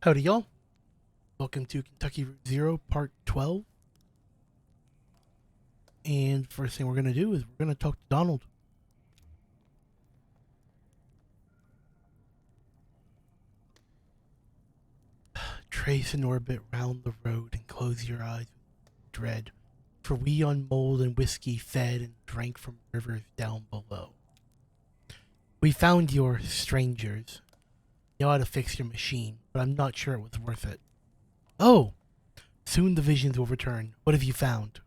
Howdy, y'all. Welcome to Kentucky Route Zero, Part 12. And first thing we're going to do is we're going to talk to Donald. Trace an orbit round the road and close your eyes with dread, for we on mold and whiskey fed and drank from rivers down below. We found your strangers. You know how to fix your machine, but I'm not sure it was worth it. Oh! Soon the visions will return. What have you found?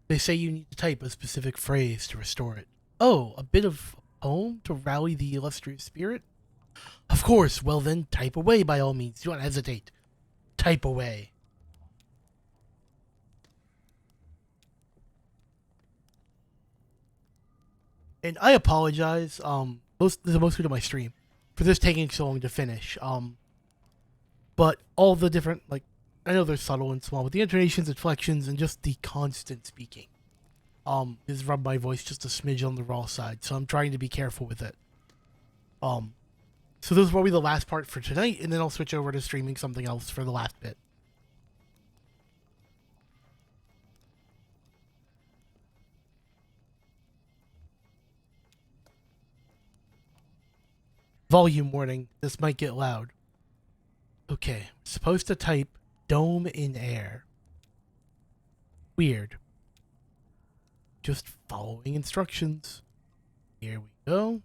They say you need to type a specific phrase to restore it. Oh, a bit of a poem to rally the illustrious spirit? Of course, well then, type away by all means. Do not hesitate. Type away. And I apologize, mostly to my stream, for this taking so long to finish. But all the different, I know they're subtle and small, but the intonations, inflections, and just the constant speaking, has rubbed my voice just a smidge on the raw side, so I'm trying to be careful with it. So this will be the last part for tonight, and then I'll switch over to streaming something else for the last bit. Volume warning, this might get loud. Okay, supposed to type dome in air. Weird. Just following instructions. Here we go.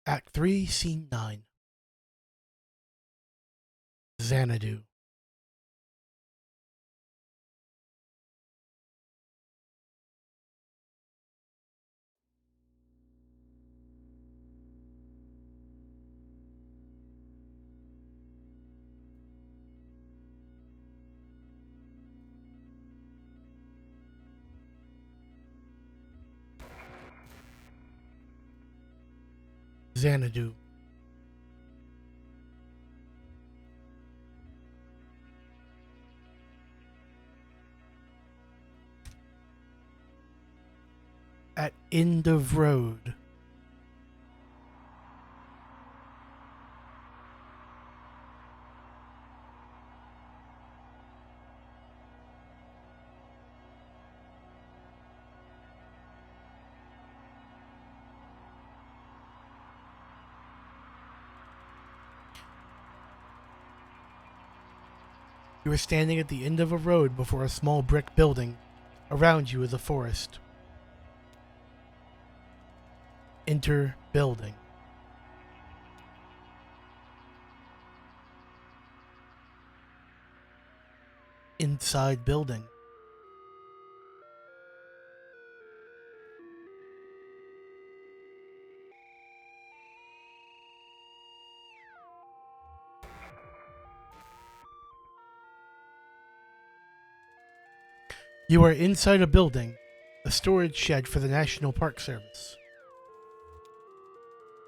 Act 3, Scene 9. Xanadu. Xanadu. At end of road. You are standing at the end of a road before a small brick building. Around you is a forest. Enter building. Inside building. You are inside a building, a storage shed for the National Park Service.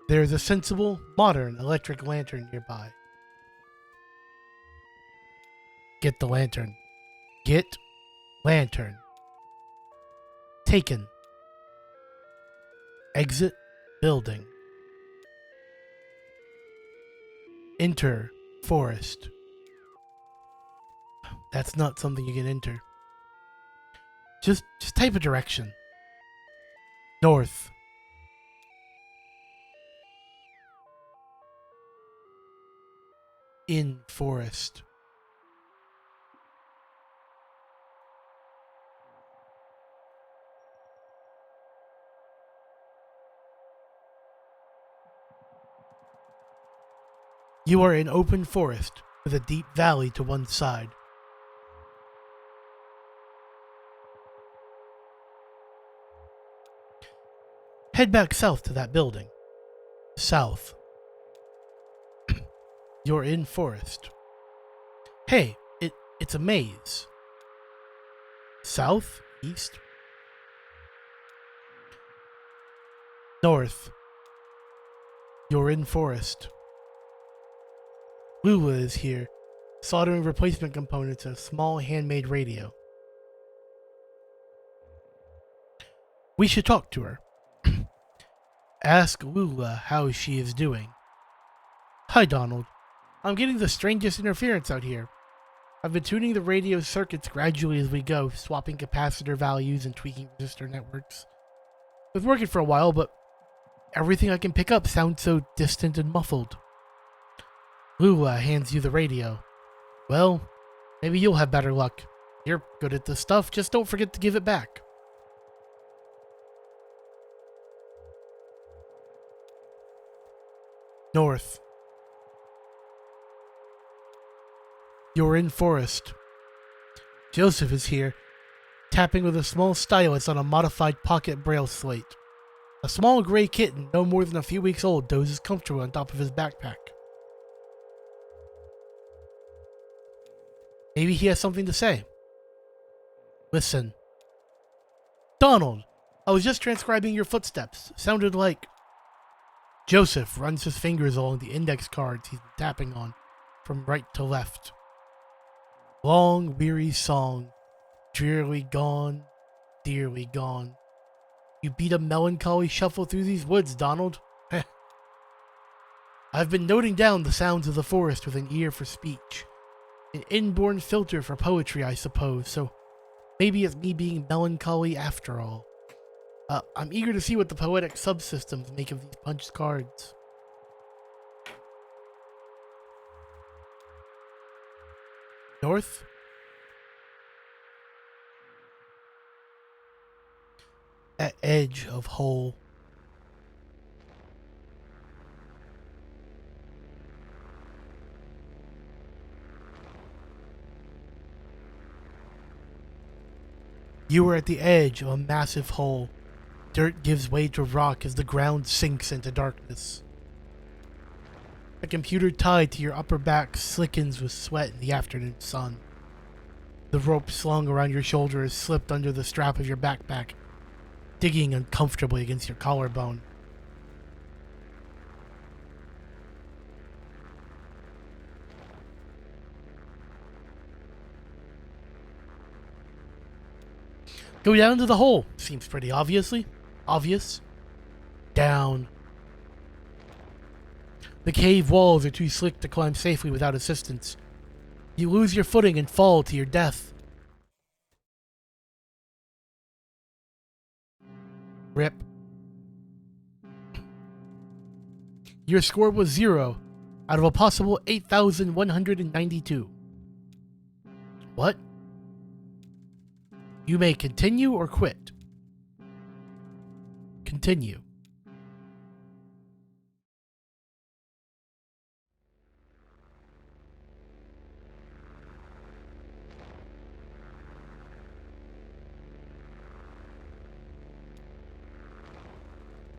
There is a sensible, modern electric lantern nearby. Get the lantern. Get lantern. Taken. Exit building. Enter forest. That's not something you can enter. Just type a direction. North. In forest. You are in open forest with a deep valley to one side. Head back south to that building. South. You're in forest. Hey, it's a maze. South, east, north. You're in forest. Lula is here, soldering replacement components to a small handmade radio. We should talk to her. Ask Lula how she is doing. Hi, Donald. I'm getting the strangest interference out here. I've been tuning the radio circuits gradually as we go, swapping capacitor values and tweaking resistor networks. It was working for a while, but everything I can pick up sounds so distant and muffled. Lula hands you the radio. Well, maybe you'll have better luck. You're good at this stuff, just don't forget to give it back. North. You're in forest. Joseph is here, tapping with a small stylus on a modified pocket braille slate. A small gray kitten, no more than a few weeks old, dozes comfortably on top of his backpack. Maybe he has something to say. Listen. Donald! I was just transcribing your footsteps. Sounded like... Joseph runs his fingers along the index cards he's been tapping on, from right to left. Long, weary song, drearily gone, dearly gone. You beat a melancholy shuffle through these woods, Donald. Heh. I've been noting down the sounds of the forest with an ear for speech. An inborn filter for poetry, I suppose, so maybe it's me being melancholy after all. I'm eager to see what the poetic subsystems make of these punched cards. North? At edge of hole. You are at the edge of a massive hole. Dirt gives way to rock as the ground sinks into darkness. A computer tied to your upper back slickens with sweat in the afternoon sun. The rope slung around your shoulder is slipped under the strap of your backpack, digging uncomfortably against your collarbone. Go down to the hole. Seems pretty obvious. Down. The cave walls are too slick to climb safely without assistance. You lose your footing and fall to your death. Rip. Your score was 0 out of a possible 8,192. What? You may continue or quit. Continue.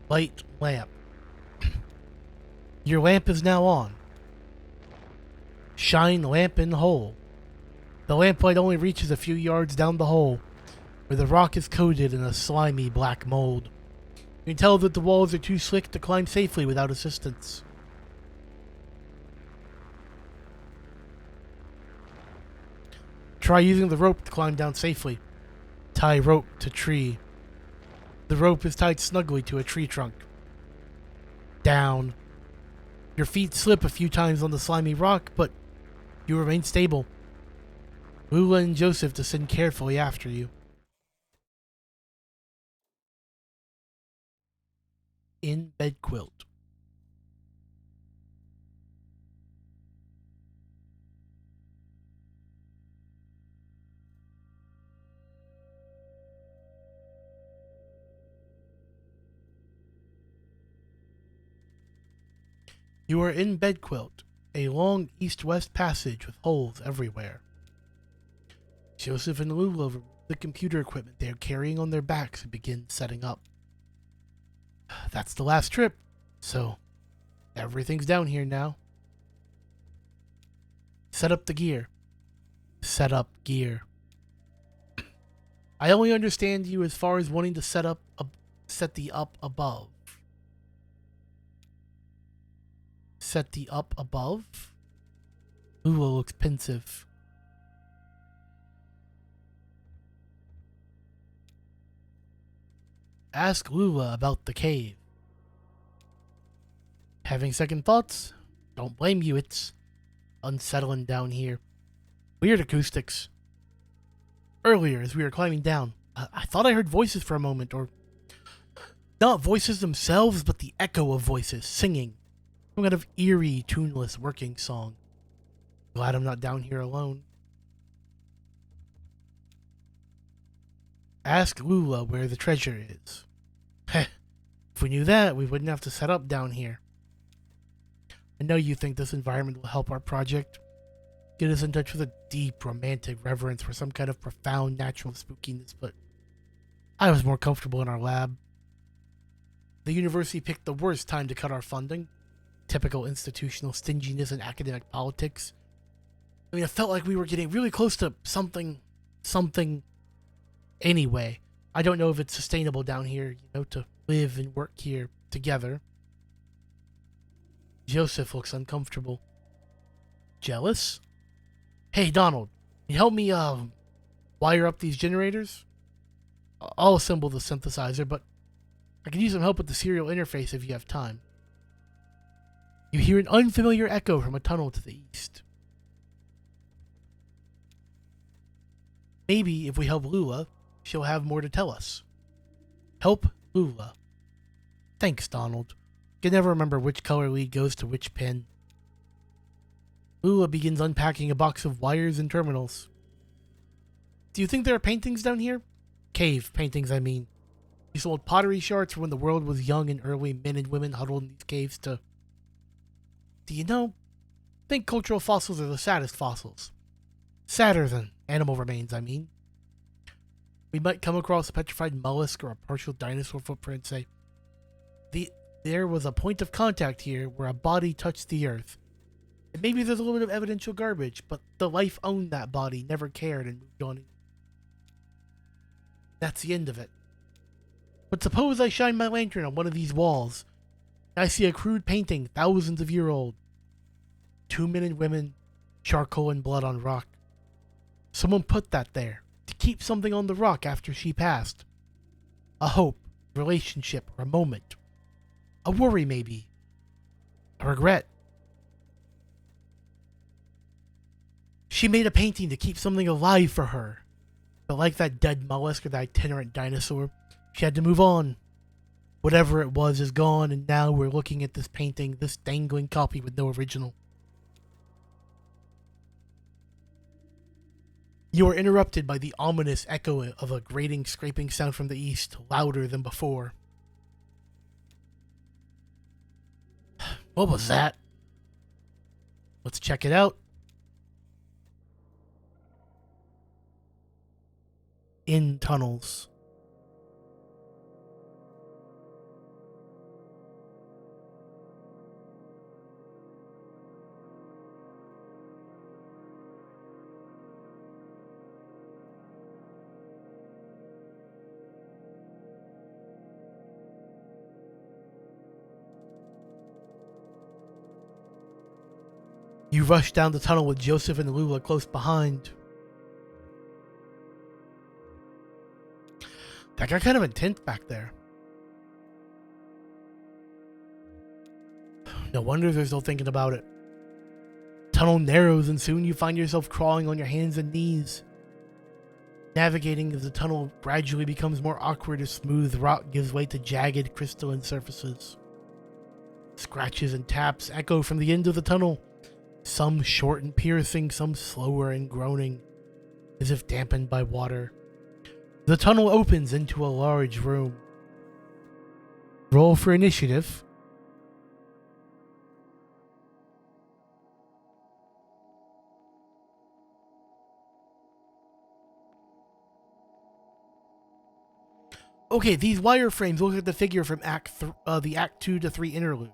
Light lamp. Your lamp is now on. Shine lamp in hole. The lamplight only reaches a few yards down the hole, where the rock is coated in a slimy black mold. You can tell that the walls are too slick to climb safely without assistance. Try using the rope to climb down safely. Tie rope to tree. The rope is tied snugly to a tree trunk. Down. Your feet slip a few times on the slimy rock, but you remain stable. Lula and Joseph descend carefully after you. In bed quilt. You are in bed quilt, a long east-west passage with holes everywhere. Joseph and Lula remove the computer equipment they are carrying on their backs and begin setting up. That's the last trip, so everything's down here now. Set up the gear. Set up gear. I only understand you as far as wanting to set the up above. set the up above? Lula looks pensive. Ask Lula about the cave. Having second thoughts? Don't blame you, it's unsettling down here. Weird acoustics. Earlier, as we were climbing down, I thought I heard voices for a moment, or not voices themselves, but the echo of voices singing. Some kind of eerie, tuneless working song. Glad I'm not down here alone. Ask Lula where the treasure is. Heh. If we knew that, we wouldn't have to set up down here. I know you think this environment will help our project. Get us in touch with a deep, romantic reverence for some kind of profound natural spookiness, but I was more comfortable in our lab. The university picked the worst time to cut our funding. Typical institutional stinginess and academic politics. I mean, it felt like we were getting really close to something. Anyway, I don't know if it's sustainable down here, to live and work here together. Joseph looks uncomfortable. Jealous? Hey, Donald, can you help me, wire up these generators? I'll assemble the synthesizer, but I could use some help with the serial interface if you have time. You hear an unfamiliar echo from a tunnel to the east. Maybe if we help Lula, she'll have more to tell us. Help Lula. Thanks, Donald. Can never remember which color lead goes to which pin. Lula begins unpacking a box of wires and terminals. Do you think there are paintings down here? Cave paintings, I mean. These old pottery shards from when the world was young and early men and women huddled in these caves to... Do you know? I think cultural fossils are the saddest fossils. Sadder than animal remains, I mean. We might come across a petrified mollusk or a partial dinosaur footprint, say, there was a point of contact here where a body touched the earth. And maybe there's a little bit of evidential garbage, but the life owned that body, never cared, and moved on. That's the end of it. But suppose I shine my lantern on one of these walls. And I see a crude painting, thousands of years old. 2 men and women, charcoal and blood on rock. Someone put that there, to keep something on the rock after she passed. A hope, relationship, or a moment. A worry, maybe. A regret. She made a painting to keep something alive for her. But like that dead mollusk or that itinerant dinosaur, she had to move on. Whatever it was is gone, and now we're looking at this painting, this dangling copy with no original. You are interrupted by the ominous echo of a grating, scraping sound from the east, louder than before. What was that? Let's check it out. In tunnels. You rush down the tunnel with Joseph and Lula close behind. That got kind of intense back there. No wonder they're still thinking about it. Tunnel narrows and soon you find yourself crawling on your hands and knees. Navigating as the tunnel gradually becomes more awkward as smooth rock gives way to jagged crystalline surfaces. Scratches and taps echo from the end of the tunnel. Some short and piercing, some slower and groaning, as if dampened by water. The tunnel opens into a large room. Roll for initiative. Okay, these wireframes look like the figure from the Act 2 to 3 interlude,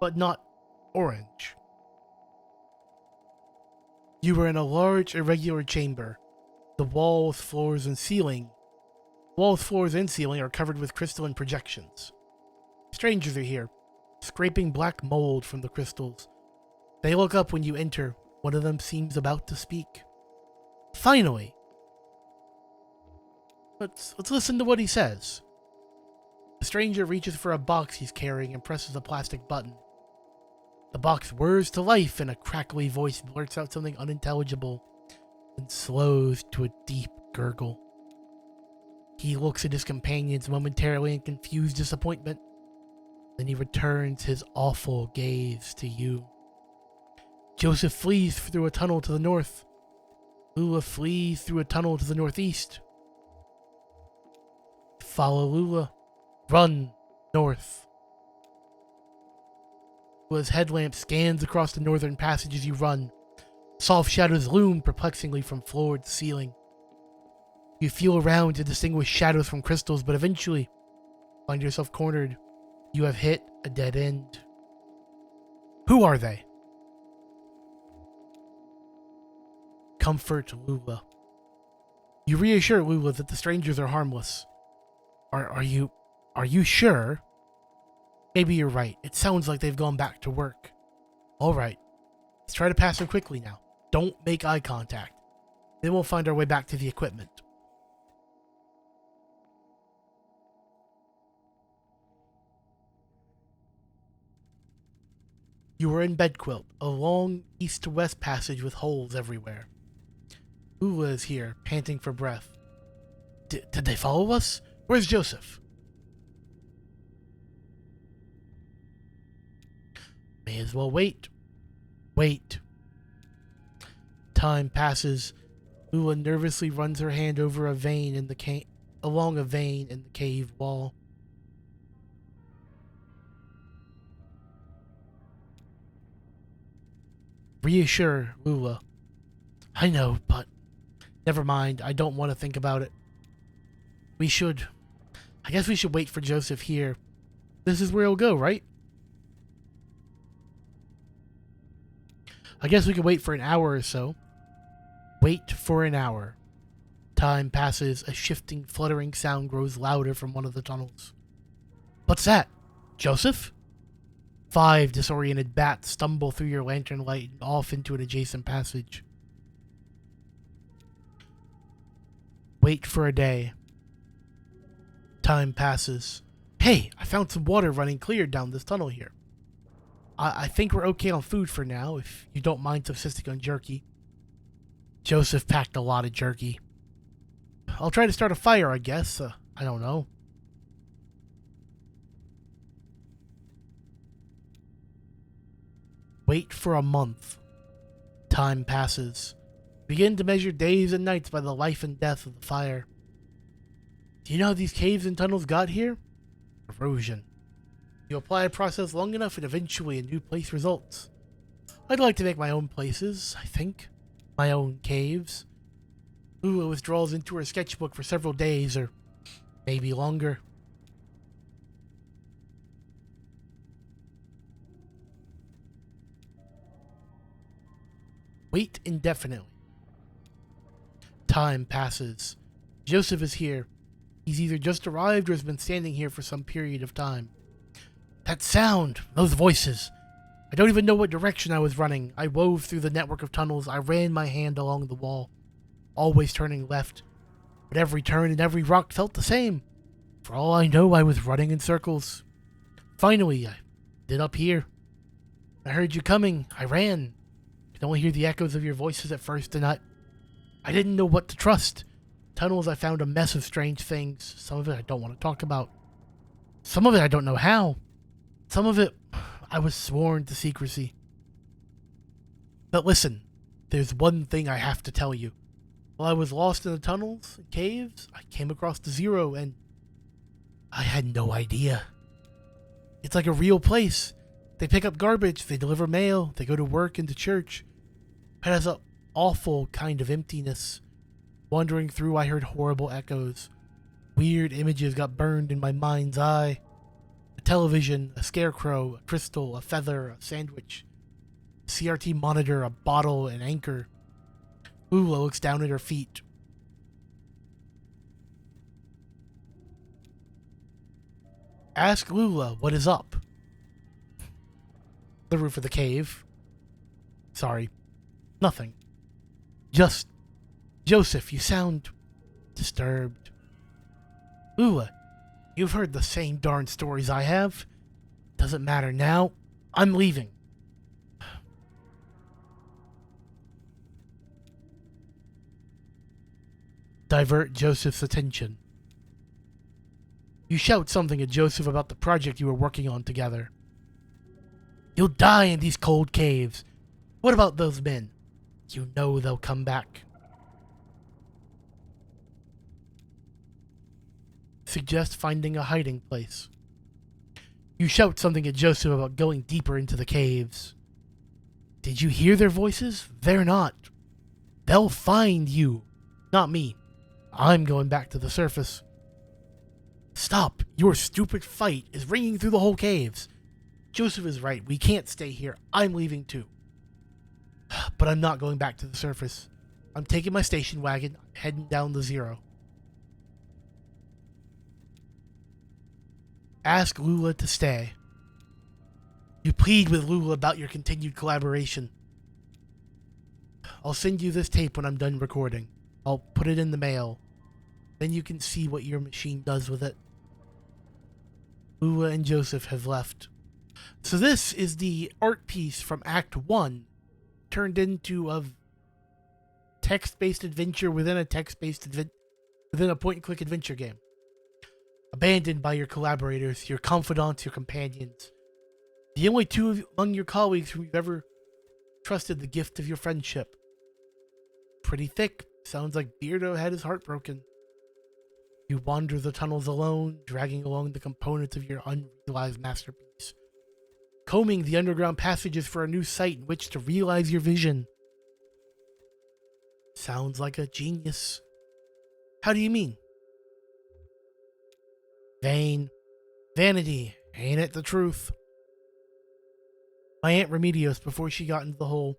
but not orange. You were in a large, irregular chamber. The walls, floors, and ceiling are covered with crystalline projections. Strangers are here. scraping black mold from the crystals. They look up when you enter. One of them seems about to speak. Finally! Let's listen to what he says. The stranger reaches for a box he's carrying and presses a plastic button. The box whirs to life and a crackly voice blurts out something unintelligible and slows to a deep gurgle. He looks at his companions momentarily in confused disappointment. Then he returns his awful gaze to you. Joseph flees through a tunnel to the north. Lula flees through a tunnel to the northeast. Follow Lula. Run north. Lula's headlamp scans across the northern passage as you run. Soft shadows loom perplexingly from floor to ceiling. You feel around to distinguish shadows from crystals, but eventually find yourself cornered. You have hit a dead end. Who are they? Comfort Lula. You reassure Lula that the strangers are harmless. Are you sure? Maybe you're right. It sounds like they've gone back to work. All right. Let's try to pass them quickly now. Don't make eye contact. Then we'll find our way back to the equipment. You are in Bedquilt, a long east to west passage with holes everywhere. Lula is here, panting for breath. Did they follow us? Where's Joseph? May as well wait. Wait. Time passes. Lula nervously runs her hand over a vein in the along a vein in the cave wall. Reassure Lula. I know, but never mind. I don't want to think about it. I guess we should wait for Joseph here. This is where he'll go, right? I guess we could wait for an hour or so. Wait for an hour. Time passes. A shifting, fluttering sound grows louder from one of the tunnels. What's that? Joseph? 5 disoriented bats stumble through your lantern light and off into an adjacent passage. Wait for a day. Time passes. Hey, I found some water running clear down this tunnel here. I think we're okay on food for now, if you don't mind subsisting on jerky. Joseph packed a lot of jerky. I'll try to start a fire, I guess. I don't know. Wait for a month. Time passes. Begin to measure days and nights by the life and death of the fire. Do you know how these caves and tunnels got here? Erosion. You apply a process long enough and eventually a new place results. I'd like to make my own places, I think. My own caves. Lula withdraws into her sketchbook for several days, or maybe longer. Wait indefinitely. Time passes. Joseph is here. He's either just arrived or has been standing here for some period of time. That sound! Those voices! I don't even know what direction I was running. I wove through the network of tunnels. I ran my hand along the wall, always turning left. But every turn and every rock felt the same. For all I know, I was running in circles. Finally, I did up here. I heard you coming. I ran. I could only hear the echoes of your voices at first, and I didn't know what to trust. Tunnels, I found a mess of strange things. Some of it I don't want to talk about. Some of it I don't know how. Some of it I was sworn to secrecy. But listen, there's one thing I have to tell you. While I was lost in the tunnels and caves, I came across the Zero, and I had no idea. It's like a real place. They pick up garbage, they deliver mail, they go to work and to church. It has an awful kind of emptiness. Wandering through, I heard horrible echoes. Weird images got burned in my mind's eye. A television, a scarecrow, a crystal, a feather, a sandwich, a CRT monitor, a bottle, an anchor. Lula looks down at her feet. Ask Lula what is up. the roof of the cave. Sorry, nothing. Just, Joseph, you sound disturbed. Lula, you've heard the same darn stories I have. Doesn't matter now. I'm leaving. Divert Joseph's attention. You shout something at Joseph about the project you were working on together. You'll die in these cold caves. What about those men? You know they'll come back. Suggest finding a hiding place. You shout something at Joseph about going deeper into the caves. Did you hear their voices? They're not. They'll find you. Not me. I'm going back to the surface. Stop. Your stupid fight is ringing through the whole caves. Joseph is right. We can't stay here. I'm leaving too. But I'm not going back to the surface. I'm taking my station wagon, heading down the Zero. Ask Lula to stay. You plead with Lula about your continued collaboration. I'll send you this tape when I'm done recording. I'll put it in the mail. Then you can see what your machine does with it. Lula and Joseph have left. So this is the art piece from Act 1 turned into a text-based adventure within a within a point-and-click adventure game. Abandoned by your collaborators, your confidants, your companions. The only two among your colleagues whom you've ever trusted the gift of your friendship. Pretty thick. Sounds like Beardo had his heart broken. You wander the tunnels alone, dragging along the components of your unrealized masterpiece. Combing the underground passages for a new site in which to realize your vision. Sounds like a genius. How do you mean? Vain. Vanity. Ain't it the truth? My Aunt Remedios, before she got into the whole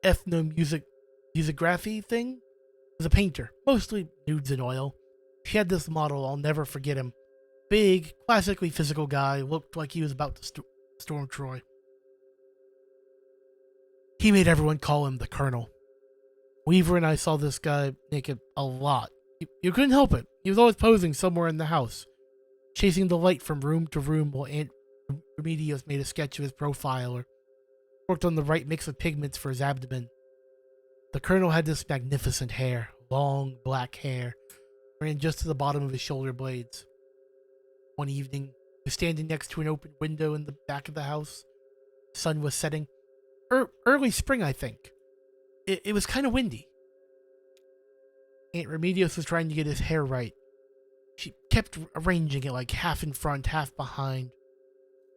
ethnomusicography thing, was a painter, mostly nudes in oil. She had this model, I'll never forget him. Big, classically physical guy, looked like he was about to storm Troy. He made everyone call him the Colonel. Weaver and I saw this guy naked a lot. You couldn't help it. He was always posing somewhere in the house, chasing the light from room to room while Aunt Remedios made a sketch of his profile or worked on the right mix of pigments for his abdomen. The Colonel had this magnificent hair, long black hair, ran just to the bottom of his shoulder blades. One evening, he was standing next to an open window in the back of the house. The sun was setting. Early spring, I think. It was kind of windy. Aunt Remedios was trying to get his hair right. She kept arranging it like half in front, half behind,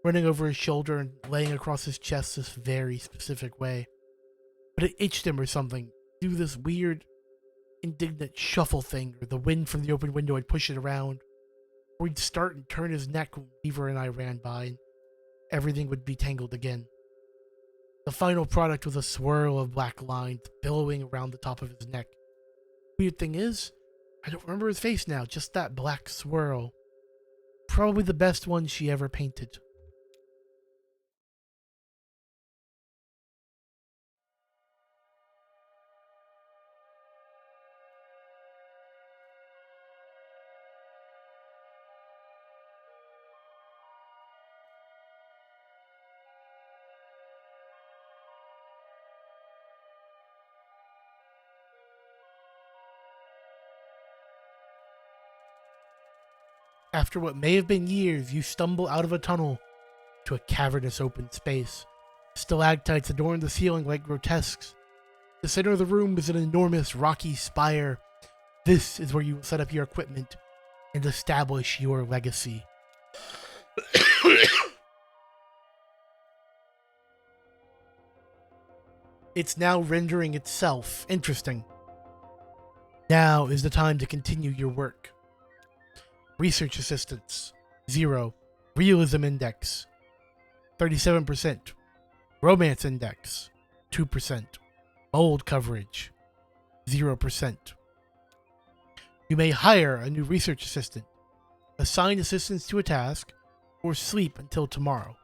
running over his shoulder and laying across his chest this very specific way. But it itched him or something. Do this weird, indignant shuffle thing, or the wind from the open window would push it around. Or he'd start and turn his neck when Weaver and I ran by, and everything would be tangled again. The final product was a swirl of black lines billowing around the top of his neck. Weird thing is, I don't remember his face now, just that black swirl. Probably the best one she ever painted. After what may have been years, you stumble out of a tunnel to a cavernous open space. Stalactites adorn the ceiling like grotesques. The center of the room is an enormous rocky spire. This is where you will set up your equipment and establish your legacy. It's now rendering itself interesting. Now is the time to continue your work. Research assistants, 0. Realism index, 37%. Romance index, 2%. Bold coverage, 0%. You may hire a new research assistant, assign assistants to a task, or sleep until tomorrow.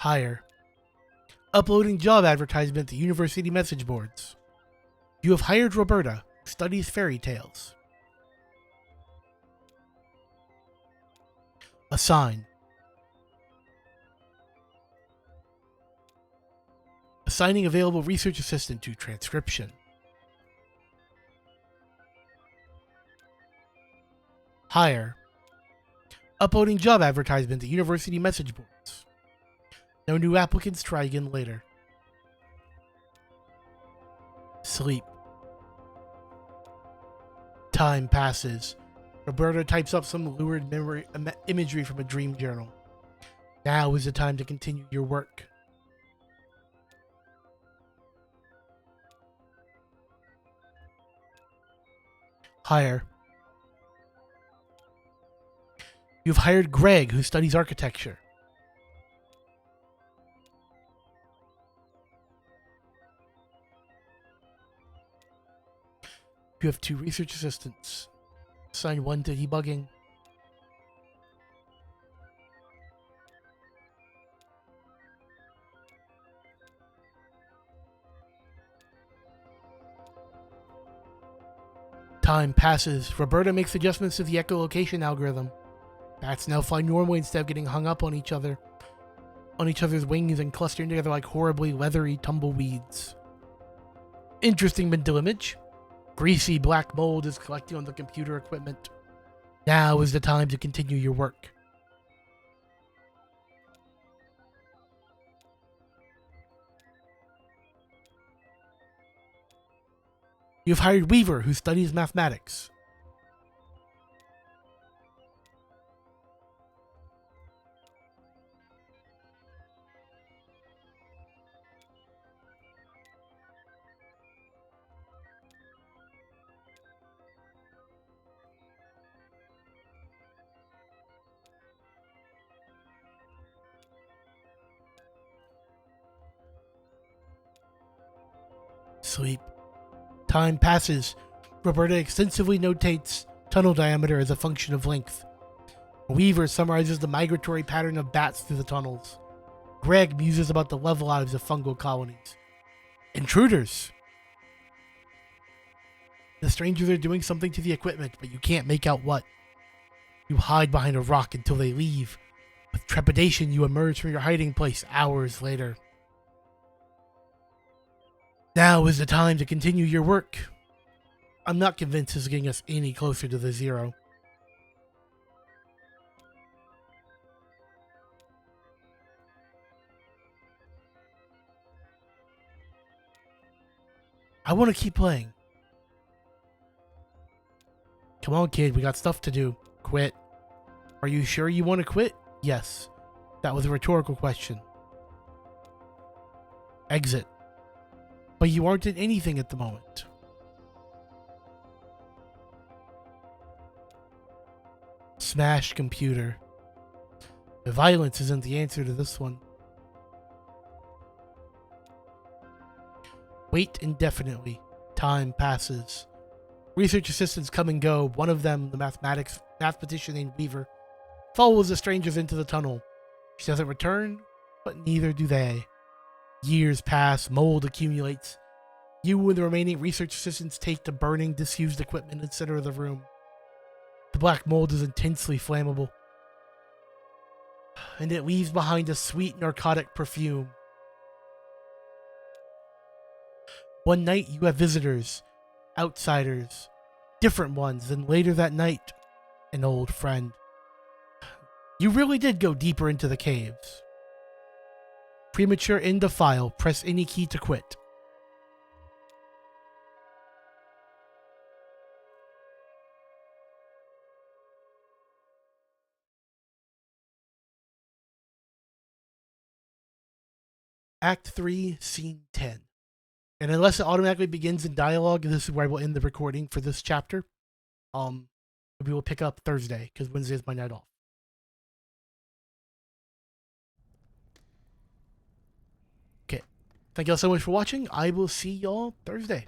Hire. Uploading job advertisement to university message boards. You have hired Roberta, who studies fairy tales. Assign. Assigning available research assistant to transcription. Hire. Uploading job advertisement to university message boards. No new applicants, try again later. Sleep. Time passes. Roberta types up some lurid imagery from a dream journal. Now is the time to continue your work. Hire. You've hired Greg, who studies architecture. You have 2 research assistants. Assign 1 to debugging. Time passes. Roberta makes adjustments to the echolocation algorithm. Bats now fly normally instead of getting hung up on each other's wings and clustering together like horribly leathery tumbleweeds. Interesting mental image. Greasy black mold is collecting on the computer equipment. Now is the time to continue your work. You've hired Weaver, who studies mathematics. Sleep. Time passes. Roberta extensively notates tunnel diameter as a function of length. Weaver summarizes the migratory pattern of bats through the tunnels. Greg muses about the love lives of fungal colonies. Intruders! The strangers are doing something to the equipment, but you can't make out what. You hide behind a rock until they leave. With trepidation, you emerge from your hiding place hours later. Now is the time to continue your work. I'm not convinced this is getting us any closer to the 0. I want to keep playing. Come on, kid, we got stuff to do. Quit. Are you sure you want to quit? Yes. That was a rhetorical question. Exit. But you aren't in anything at the moment. Smash computer. The violence isn't the answer to this one. Wait indefinitely. Time passes. Research assistants come and go. One of them, the mathematician named Weaver, follows the strangers into the tunnel. She doesn't return, but neither do they. Years pass, mold accumulates. You and the remaining research assistants take to burning disused equipment in the center of the room. The black mold is intensely flammable, and it leaves behind a sweet narcotic perfume. One night you have visitors, outsiders, different ones, and later that night, an old friend. You really did go deeper into the caves. Premature end of file. Press any key to quit. Act 3, Scene 10. And unless it automatically begins in dialogue, this is where I will end the recording for this chapter. We will pick up Thursday, because Wednesday is my night off. Okay. Thank y'all so much for watching. I will see y'all Thursday.